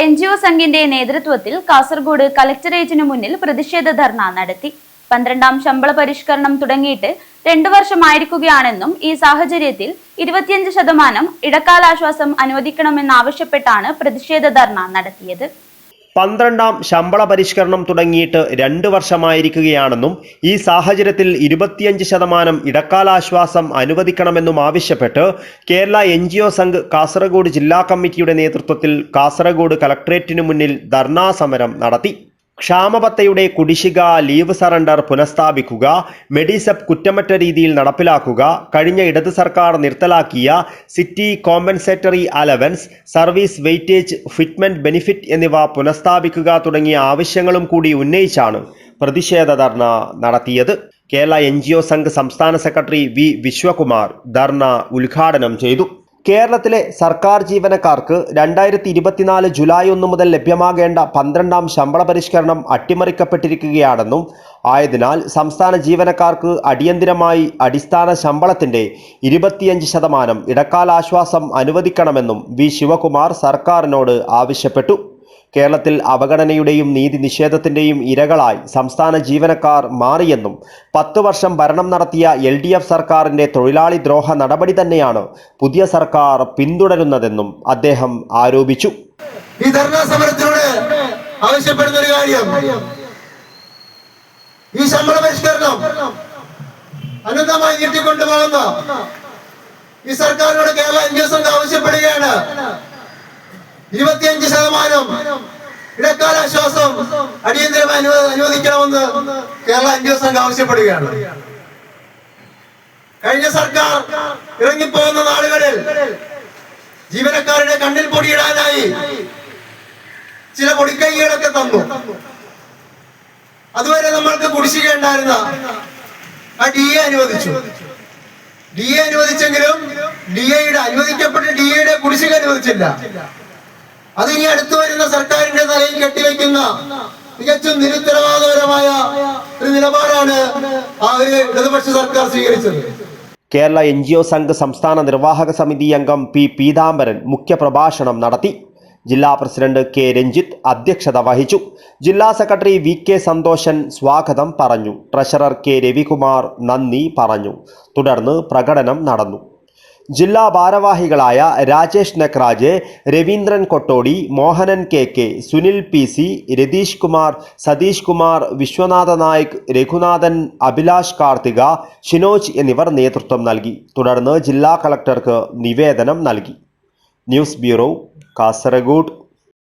NGO സംഘിന്റെ നേതൃത്വത്തിൽ കാസർഗോഡ് കളക്ടറേറ്റിനു മുന്നിൽ പ്രതിഷേധ ധർണ നടത്തി. 12ാം ശമ്പള പരിഷ്കരണം തുടങ്ങിയിട്ട് 2 വർഷമായിരിക്കുകയാണെന്നും ഈ സാഹചര്യത്തിൽ 25% ഇടക്കാലാശ്വാസം അനുവദിക്കണമെന്നാവശ്യപ്പെട്ടാണ് പ്രതിഷേധ ധർണ നടത്തിയത്. 12ാം ശമ്പള പരിഷ്കരണം തുടങ്ങിയിട്ട് 2 വർഷമായിരിക്കുകയാണെന്നും ഈ സാഹചര്യത്തിൽ 25% ഇടക്കാലാശ്വാസം അനുവദിക്കണമെന്നും ആവശ്യപ്പെട്ട് കേരള NGO സംഘ് കാസർഗോഡ് ജില്ലാ കമ്മിറ്റിയുടെ നേതൃത്വത്തിൽ കാസർഗോഡ് കളക്ടറേറ്റിനു മുന്നിൽ ധർണാ സമരം നടത്തി. ക്ഷാമബത്തയുടെ കുടിശ്ശിക, ലീവ് സറണ്ടർ പുനഃസ്ഥാപിക്കുക, മെഡിസെപ് കുറ്റമറ്റ രീതിയിൽ നടപ്പിലാക്കുക, കഴിഞ്ഞ ഇടത് സർക്കാർ നിർത്തലാക്കിയ city compensatory allowance, service weightage, fitment benefit എന്നിവ പുനഃസ്ഥാപിക്കുക തുടങ്ങിയ ആവശ്യങ്ങളും കൂടി ഉന്നയിച്ചാണ് പ്രതിഷേധ ധർണ നടത്തിയത്. കേരള NGO സംഘ് സംസ്ഥാന സെക്രട്ടറി V. വിശ്വകുമാർ ധർണ ഉദ്ഘാടനം ചെയ്തു. കേരളത്തിലെ സർക്കാർ ജീവനക്കാർക്ക് 2024 ജൂലൈ 1 മുതൽ ലഭ്യമാകേണ്ട 12ാം ശമ്പള പരിഷ്കരണം അട്ടിമറിക്കപ്പെട്ടിരിക്കുകയാണെന്നും ആയതിനാൽ സംസ്ഥാന ജീവനക്കാർക്ക് അടിയന്തിരമായി അടിസ്ഥാന ശമ്പളത്തിന്റെ 25% ഇടക്കാലാശ്വാസം അനുവദിക്കണമെന്നും V. ശിവകുമാർ സർക്കാരിനോട് ആവശ്യപ്പെട്ടു. കേരളത്തിൽ അവഗണനയുടെയും നീതി നിഷേധത്തിന്റെയും ഇരകളായി സംസ്ഥാന ജീവനക്കാർ മാറിയെന്നും 10 വർഷം ഭരണം നടത്തിയ LDF സർക്കാരിന്റെ തൊഴിലാളി ദ്രോഹ നടപടി തന്നെയാണ് പുതിയ സർക്കാർ പിന്തുടരുന്നതെന്നും അദ്ദേഹം ആരോപിച്ചു. ഈ ധർണാ സമരത്തിലൂടെ ആവശ്യപ്പെടുന്ന ഒരു കാര്യം, ഈ ശമ്പള പരിഷ്കരണം അനന്തമായി നീട്ടിക്കൊണ്ടുപോകുന്ന ഈ സർക്കാരിനോട് കേരള NGO സംഘം ആവശ്യപ്പെടുകയാണ്. 25% ഇടക്കാലാശ്വാസം അടിയന്തരമായി അനുവദിക്കണമെന്ന് കേരള NGO സംഘം ആവശ്യപ്പെടുകയാണ്. കഴിഞ്ഞ സർക്കാർ ഇറങ്ങിപ്പോകുന്ന നാളുകളിൽ ജീവനക്കാരുടെ കണ്ണിൽ പൊടിയിടാനായി ചില പൊടിക്കൈകളൊക്കെ തന്നു. അതുവരെ നമ്മൾക്ക് കുടിശ്ശിക ഉണ്ടായിരുന്ന ആ DA അനുവദിച്ചു. DA അനുവദിച്ചെങ്കിലും അനുവദിക്കപ്പെട്ട DAയുടെ കുടിശ്ശിക അനുവദിച്ചില്ല. അത് ഇനി അടുത്തു വരുന്ന സർക്കാരിന്റെ തലയിൽ കെട്ടിവെക്കുന്ന തികച്ചും നിരുത്തരവാദപരമായ ഒരു നിലപാടാണ് ആ ഒരു ഇടതുപക്ഷ സർക്കാർ സ്വീകരിച്ചത്. കേരള NGO സംഘ് സംസ്ഥാന നിർവാഹക സമിതി അംഗം P. പീതാംബരൻ മുഖ്യപ്രഭാഷണം നടത്തി. ജില്ലാ പ്രസിഡന്റ് K. രഞ്ജിത്ത് അധ്യക്ഷത വഹിച്ചു. ജില്ലാ സെക്രട്ടറി VK സന്തോഷൻ സ്വാഗതം പറഞ്ഞു. Treasurer K. രവികുമാർ നന്ദി പറഞ്ഞു. തുടർന്ന് പ്രകടനം നടന്നു. ജില്ലാ ഭാരവാഹികളായ രാജേഷ് നക്രാജ്, രവീന്ദ്രൻ കൊട്ടോടി, മോഹനൻ KK, സുനിൽ PC, രതീഷ് കുമാർ, സതീഷ് കുമാർ, വിശ്വനാഥ നായിക്, രഘുനാഥൻ, അഭിലാഷ് കാർത്തിക, ഷിനോജ് എന്നിവർ നേതൃത്വം നൽകി. തുടർന്ന് ജില്ലാ കളക്ടർക്ക് നിവേദനം നൽകി. News bureau, Kasaragod.